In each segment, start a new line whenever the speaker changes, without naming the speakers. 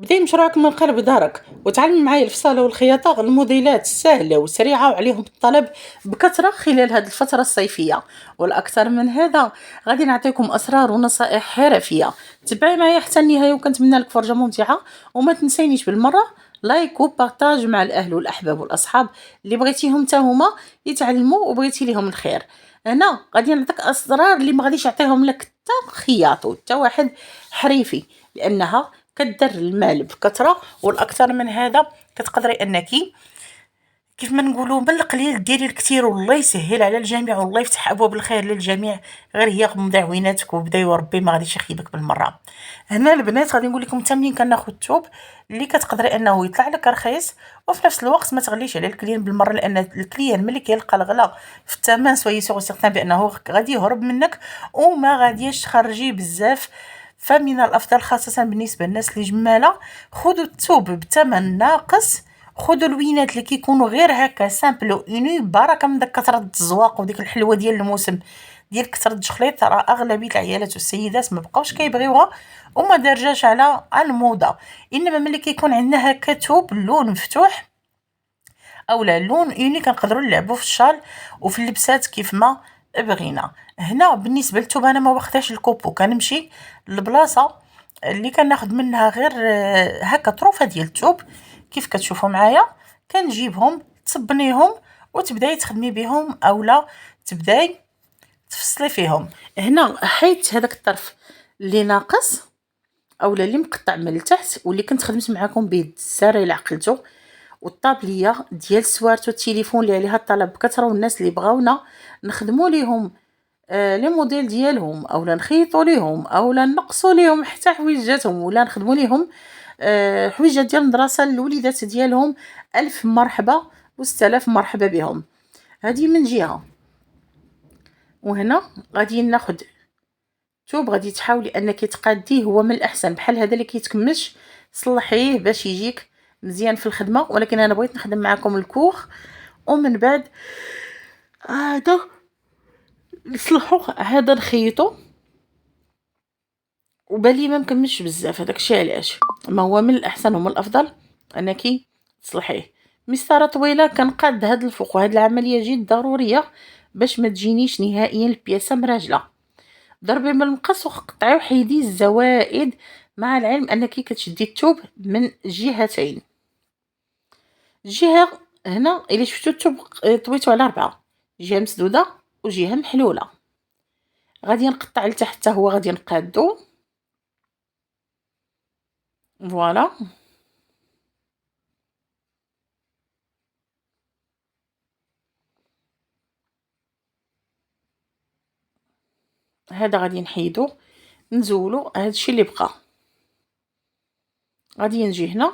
بدي مشروعك من قلب دارك وتعلم معايا الفصالة والخياطة الموديلات السهلة وسريعة وعليهم الطلب بكثرة خلال هذه الفترة الصيفية. والأكثر من هذا غادي نعطيكم أسرار ونصائح حرفية. تبعي معايا حتى النهاية وكنتمنى لك فرجة ممتعة. وما تنسينيش بالمرة لايك وبارتاج مع الأهل والأحباب والأصحاب اللي بغيتيهم تا هما يتعلموا وبغيتي ليهم الخير. هنا غادي نعطيك أسرار اللي ما غاديش يعطيهم لك حتى خياط حتى واحد حريفي، لأنها كدر المال بكثره. والاكثر من هذا كتقدري انك كيف ما نقولوا من القليل ديري الكثير والله يسهل على الجميع والله يفتح ابواب الخير للجميع. غير هي مدعويناتك وبداي ربي ما غاديش يخيبك بالمره. هنا البنات غادي نقول لكم تمرين كناخذ الثوب اللي كتقدري انه يطلع لك رخيص وفي نفس الوقت ما تغليش على الكليان بالمره، لان الكليان ملي كيلقى الغلا في الثمن سوي سوغ سيغتان بانه غادي يهرب منك وما غاديش تخرجي بزاف. فمن الافضل خاصه بالنسبه للناس اللي جماله خذوا الثوب بثمن ناقص. خذوا الوينات اللي كيكونوا غير هكا سامبل اوني بركه من داك كثره الزواق وديك الحلوه ديال الموسم ديال كثره الجخليط. راه اغلبيه العيالات والسيدات ما بقاوش كيبغيوها وما دارجاش على الموضه. انما ملي كيكون عندنا هكا ثوب لون مفتوح اولا لون اوني كنقدروا نلعبوا في الشال وفي اللبسات كيف ما بغينا. هنا بالنسبه للثوب انا ما واخداش الكوبو، كنمشي للبلاصه اللي كناخذ منها غير هكا طروفه ديال الثوب كيف كتشوفوا معايا. كنجيبهم تصبنيهم وتبداي تخدمي بهم اولا تبداي تفصلي فيهم. هنا حيت هذاك الطرف اللي ناقص اولا اللي مقطع من التحت واللي كنت خدمت معكم به الساره الا عقلتو، والطابليه ديال سوارتو التليفون اللي عليها الطلب بكثره والناس اللي بغاونا نخدموا ليهم لي موديل ديالهم اولا نخيطوا ليهم اولا نقصوا ليهم حتى حويجاتهم ولا نخدموا ليهم حويجات ديال المدرسه للوليدات ديالهم. الف مرحبا و6000 مرحبا بهم. هذه من جهه. وهنا غادي ناخذ ثوب غادي تحاولي انك تقاديه هو من الاحسن بحال هذا اللي كيتكمش صلحيه باش يجيك مزيان في الخدمه، ولكن انا بغيت نخدم معكم الكوخ ومن بعد هذا نصلحوه هذا نخيطو وبالي ما مكملش بزاف. هذاك الشيء علاش ما هو من الاحسن ومن الافضل انك تصلحيه. مسطره طويله كنقاد هاد الفوق وهاد العمليه جد ضروريه باش ما تجينيش نهائيا البياسه مراجله. ضربي بالمقص وقطعي وحيدي الزوائد، مع العلم انك كتشدي الثوب من جهتين. جهه هنا الا شفتو الثوب طويتو على 4 جهه مسدوده وجهه محلوله. غادي نقطع لتحت حتى هو غادي نقادو فوالا. هذا غادي نحيدو نزولو هادشي اللي بقى. غادي نجي هنا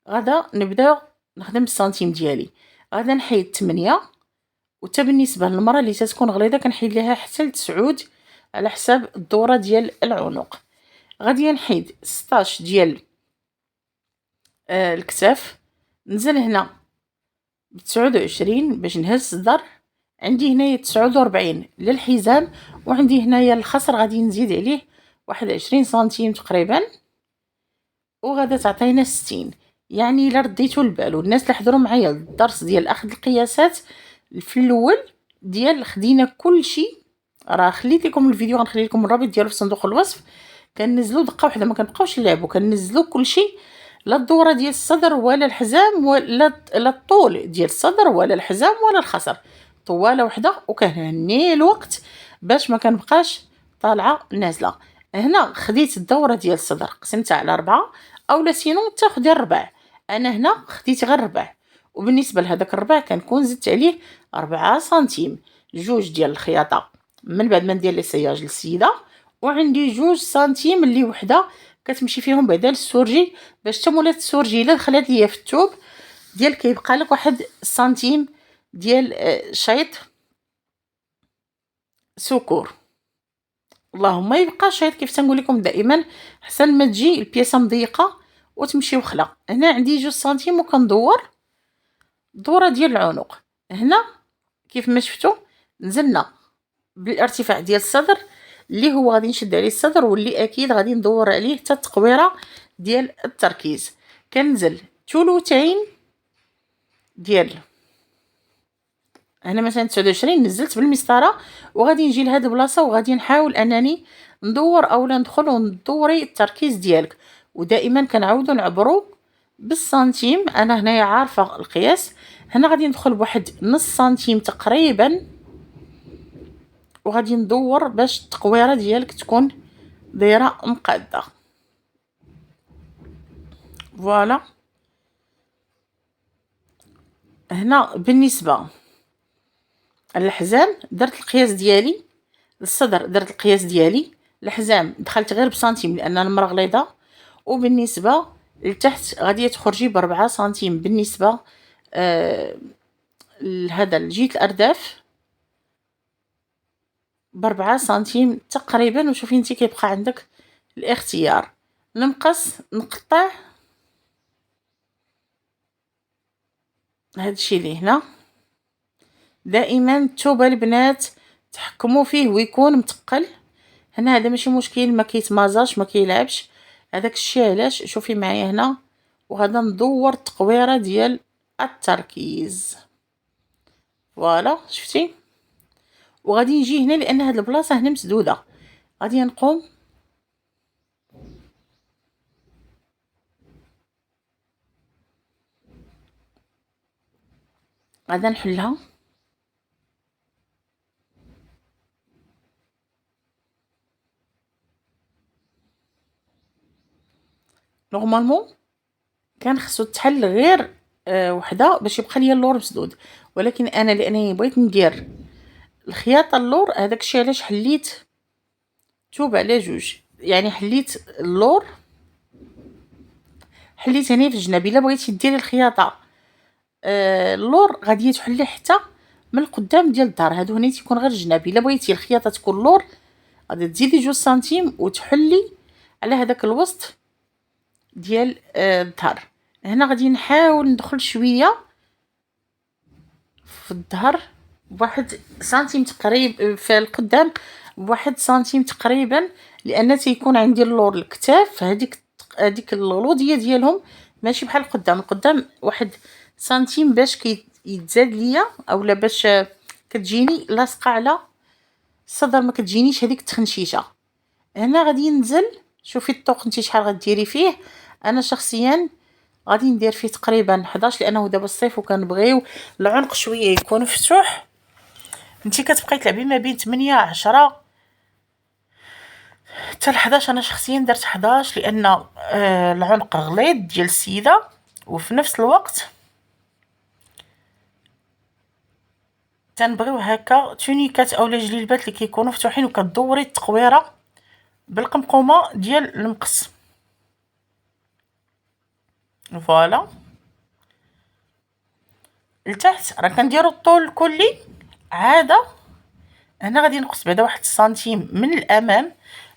غادا نبدا نخدم السنتيم ديالي. غادا نحيد 8 وتا بالنسبه للمره اللي تتكون غليظه كنحيد ليها حتى ل9 على حساب الدوره ديال العنق. غادي نحيد 16 ديال الكتاف. نزل هنا ب29 باش نهز الصدر. عندي هنايا 49 للحزام وعندي هنايا الخصر غادي نزيد عليه 21 سنتيم تقريبا وغادا تعطينا 60. يعني الا رديتو البال والناس اللي حضروا معايا الدرس ديال اخذ القياسات في الاول ديال خدينا كل شيء، راه خليت لكم الفيديو غنخلي لكم الرابط ديالو في صندوق الوصف. كننزلوا دقه واحده ما كنبقاوش نلعبوا، كننزلوا كل شيء لا الدوره ديال الصدر ولا الحزام ولا الطول ديال الصدر ولا الحزام ولا الخصر، طواله وحده وكنهني الوقت باش ما كنبقاش طالعه نازله. هنا خديت الدوره ديال الصدر قسمتها على 4 اولا سينو تاخدي الربع. انا هنا خديت غير الربع وبالنسبه لهذاك الربع كنكون زدت عليه 4 سنتيم. جوج ديال الخياطه من بعد ما ندير لي سياج للسيده وعندي 2 سنتيم اللي وحده كتمشي فيهم بعدا للسورجي باش تمولات السورجي الا دخلت ليا في الثوب ديال كيبقى لك 1 سنتيم ديال شيط سكور. اللهم يبقى شيط كيف تنقول لكم دائما حسن ما تجي البياسه مضيقه وتمشي وخلا. هنا عندي 2 سنتيم وكندور دوره ديال العنق. هنا كيف ما شفتوا نزلنا بالارتفاع ديال الصدر اللي هو غادي نشد عليه الصدر واللي اكيد غادي ندور عليه حتى التقويره ديال التركيز. كنزل ثلثين ديال هنا مثلا 29 نزلت بالمسطره، وغادي نجي لهاد البلاصه وغادي نحاول انني ندور اولا ندخل وندوري التركيز ديالك. ودائما كنعاودو نعبرو بالسنتيم. انا هنايا عارفه القياس. هنا غادي ندخل بواحد نص سنتيم تقريبا، وغادي ندور باش التقويره ديالك تكون دايره مقاده. فوالا. هنا بالنسبه الحزام درت القياس ديالي، الصدر درت القياس ديالي، الحزام دخلت غير بسنتيم لان المرا غليظه، وبالنسبه لتحت غادي تخرجي ب4 سنتيم. بالنسبه لهذا لجهه الارداف ب4 سنتيم تقريبا. وشوفي انت كيبقى عندك الاختيار. نمقص نقطع هذا الشيء اللي هنا. دائما الثوب البنات تحكموا فيه ويكون متقل. هنا هذا ماشي مشكل، ما كيتمازاش ما كيلعبش. هذاك الشيء علاش شوفي معايا هنا، وغادا ندور التقويره ديال التركيز. فوالا شفتي. وغادي نجي هنا لان هاد البلاصه هنا مسدوده، غادي نقوم غادا نحلها. نورمالمون كان خصو تحل غير وحده باش يبقى ليا اللور مسدود، ولكن انا لانني بغيت ندير الخياطه اللور، هذاك الشيء علاش حليت توب على جوج. يعني حليت اللور، حليت هنا في الجناب. الا بغيتي ديري الخياطه اللور غادي تحلي حتى من القدام ديال الظهر. هادو هنا تيكون غير الجناب. الا بغيتي الخياطه تكون اللور غادي تزيدي 2 سنتيم وتحلي على هذاك الوسط ديال الظهر. هنا غادي نحاول ندخل شويه في الظهر بواحد سنتيم تقريبا، في القدام بواحد سنتيم تقريبا، لان تيكون عندي اللور الكتاف هذيك الغلوظيه ديالهم ماشي بحال القدام واحد سنتيم باش يتزاد ليا، اولا باش كتجيني لاصقه على الصدر، ما كتجينيش هذيك التخنشيشه. هنا غادي ننزل. شوفي الطوق انت شحال غديري فيه. انا شخصيا غادي ندير فيه تقريبا 11، لانه دابا الصيف وكنبغيو العنق شويه يكون مفتوح. انت كتبقاي تلعبي ما بين 8 10 حتى 11. انا شخصيا درت 11 لان العنق غليظ ديال السيده، وفي نفس الوقت تنبغيو هكا تونيكات اولا جليلبات اللي كيكونوا مفتوحين، وكدوري التقويره بالقمقومه ديال المقص. فوالا. لتحت راه كنديروا الطول الكلي عاده. هنا غادي نقص بعدا واحد السنتيم من الامام.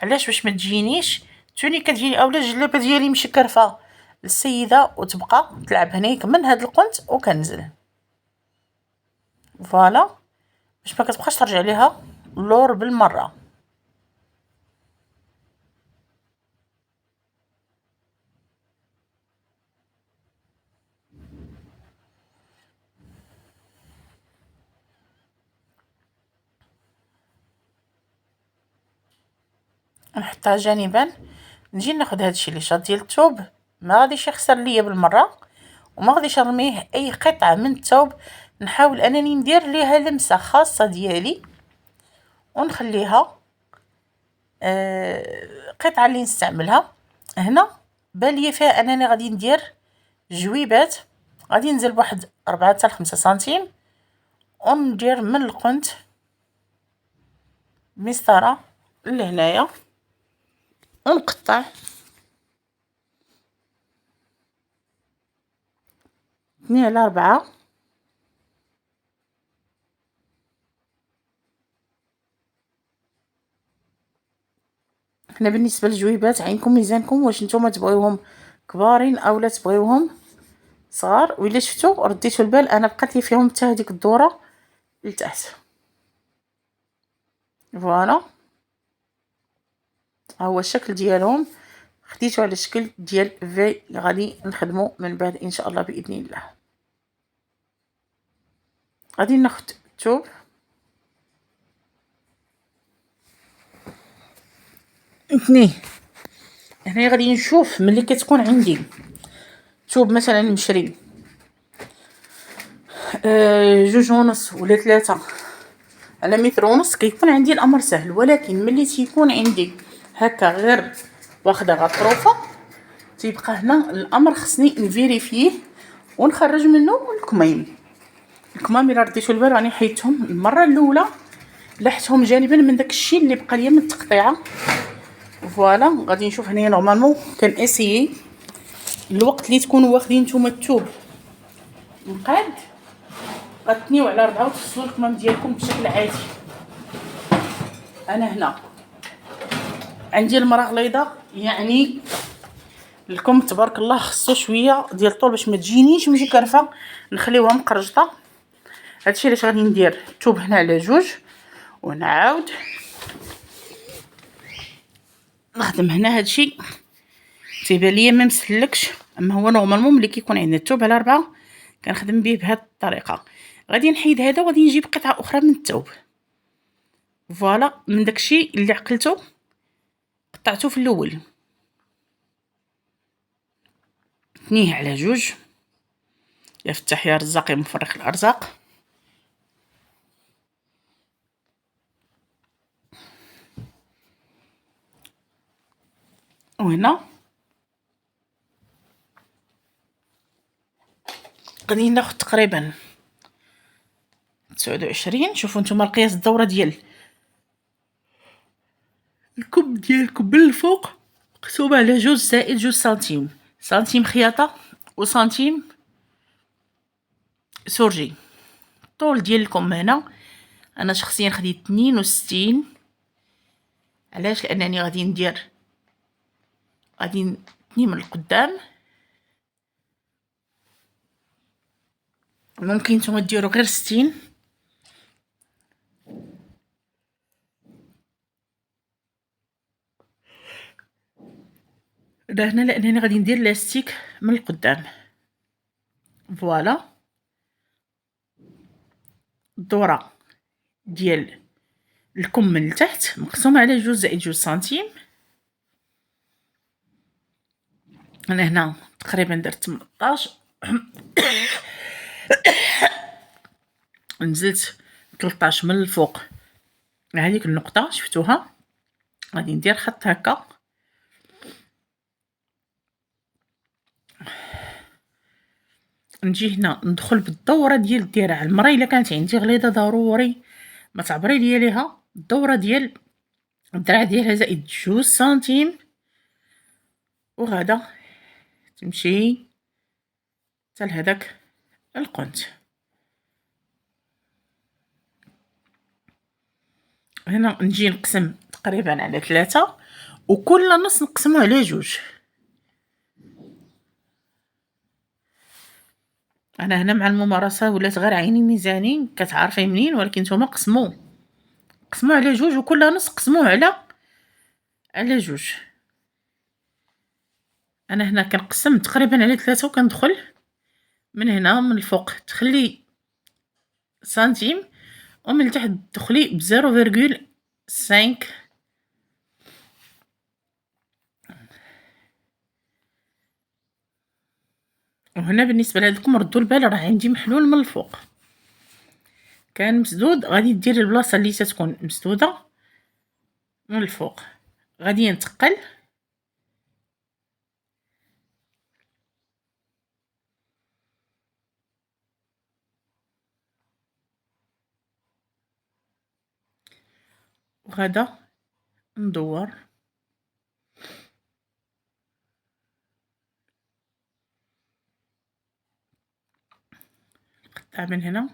علاش؟ باش ما تجينيش تونيكه ديالي اولا الجلابه ديالي مشكرفه للسيده وتبقى تلعب هنايا من هذا القنت وكنزل. فوالا باش ما كتبقاش ترجع ليها اللور بالمره. نحطها جانبا. نجي ناخذ هذا الشيء اللي شاد ديال الثوب، ما غاديش يخسر ليا بالمره، وما غاديش نرميه اي قطعه من الثوب. نحاول انني ندير ليها لمسه خاصه ديالي ونخليها قطعه اللي نستعملها. هنا بان ليا فيها انني غادي ندير جويبات. غادي ننزل بواحد 4 حتى 5 سنتيم وندير من القنت مسطره لهنايا ونقطع 2 على 4. حنا بالنسبه للجويبات عينكم ميزانكم، واش نتوما تبغيوهم كبارين اولا تبغيوهم صغار. وإلا شفتوا رديتوا البال انا بقات لي فيهم حتى هذيك الدوره لتحت. فوالا ها هو الشكل ديالهم. خديته على شكل ديال في غادي نخدمو من بعد ان شاء الله باذن الله. غادي ناخذ الثوب نتنيه هنا. غادي نشوف ملي كتكون عندي ثوب مثلا مشري 2.5 ولا 3 على 1.5 كيكون عندي الامر سهل. ولكن ملي تيكون عندي هكا غير واخده غطروفه تيبقى هنا الامر خصني نفيريفيه ونخرج منه الكميم. الكمام الا رديتو البال راني حيدتهم المره الاولى، لحتهم جانبا من داك الشيء اللي بقى ليا من التقطيعه. فوالا غادي نشوف هنايا نورمالمون كناسيي الوقت اللي تكونوا واخدين نتوما الثوب مقاد غتنيو على 4 وتفصلوا الكمام ديالكم بشكل عادي. انا هنا عندي المراه غليظه، يعني الكم تبارك الله خصو شويه ديال الطول باش ما تجينيش ماشي كرفه نخليوها مقرجطه. هادشي علاش غادي ندير الثوب هنا على 2 ونعاود نخدم هنا. هادشي تيبان ليا ما مسلكش، اما هو نورمالمون ملي كيكون عندنا الثوب على 4 كنخدم به بهذه الطريقه. غادي نحيد هذا وغادي نجيب قطعه اخرى من الثوب. فوالا من داكشي اللي عقلته قطعته في الاول تنيه على 2. يا فتح يا رزاق يا مفرق الارزاق. وهنا غادي ناخذ تقريبا 29. شوفوا نتوما القياس الدوره ديال الكب ديالكم من الفوق مقسومه على 2 زائد 2 سنتيم، سنتيم خياطه وسنتيم سورجي. الطول ديالكم هنا انا شخصيا خديت 62. علاش؟ لانني غادي نتني من القدام. ممكن نتوما ديروا غير 60. هنا لانني غادي ندير لاستيك من القدام. فوالا الدوره ديال الكم من التحت مقسومه على 2 زائد 2 سنتيم. انا هنا تقريبا درت 18 نزلت 13 من الفوق. هذيك النقطه شفتوها غادي ندير خط هكا نجي هنا ندخل بالدوره ديال الذراع. المراه الا كانت عندي غليظه ضروري ما تعبري ليا ليها الدوره ديال الذراع ديالها زائد 2 سنتيم وغادا تمشي حتى لهداك القنت. هنا نجي نقسم تقريبا على 3 وكل نص نقسمو على 2. انا هنا مع الممارسه ولات غير عيني ميزاني كتعرفي منين. ولكن نتوما قسموا على 2 وكل نص قسموه على 2. انا هنا كنقسم تقريبا على 3 وكندخل من هنا من الفوق تخلي سنتيم ومن التحت تدخلي ب 0.5. وهنا بالنسبه لهذوكم ردوا البال راه عندي محلول من الفوق كان مسدود. غادي دير البلاصه اللي تتكون مسدوده من الفوق غادي نتقل وغادا ندور القطعه من هنا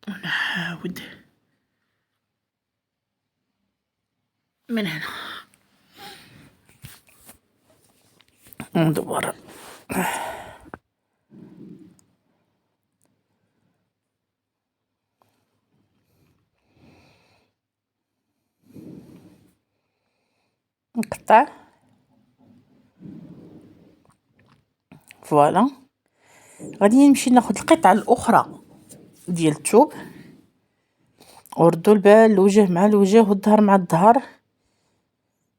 ونعاود من هنا ندور نقطع فوالا. غادي نمشي ناخد القطعة الاخرى ديال الثوب وردو البال الوجه مع الوجه والظهر مع الظهر.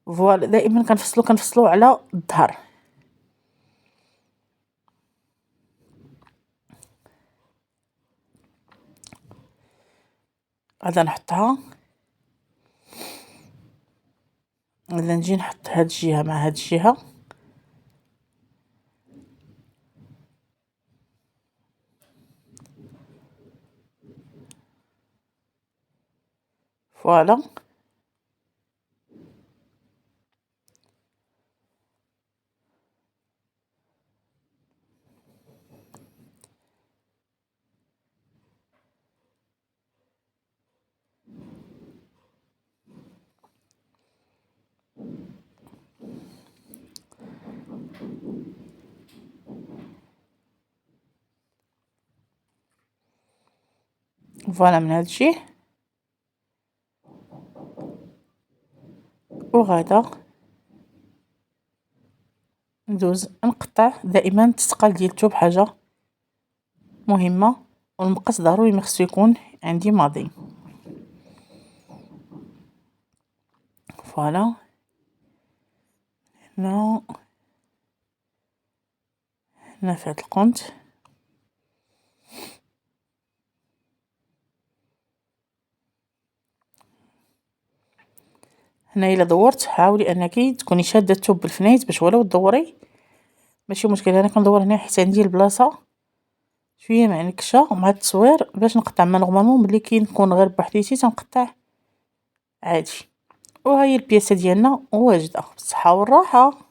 فوالا دائما كنفصلو على الظهر. غادا نحطها، غادا نجي نحط هاد الجهة مع هاد الجهة. فوالا فوالا من هاد الجهة. وغادا ندوز نقطع. دائما الثقل ديال الثوب حاجة مهمة، والمقص ضروري مخصو يكون عندي ماضي. فوالا هنا في هاد القنت. هنا الا دورت حاولي انك تكوني شاده الثوب بالفنيت باش ولو تدوري ماشي مشكل. انا كندور هنا حيت عندي البلاصه شويه معنكشه مع التصوير باش نقطع. ما نورمالمون ملي كنكون غير بوحديتي تنقطع عادي. وهاي البياسه ديالنا واجده بالصحه والراحه.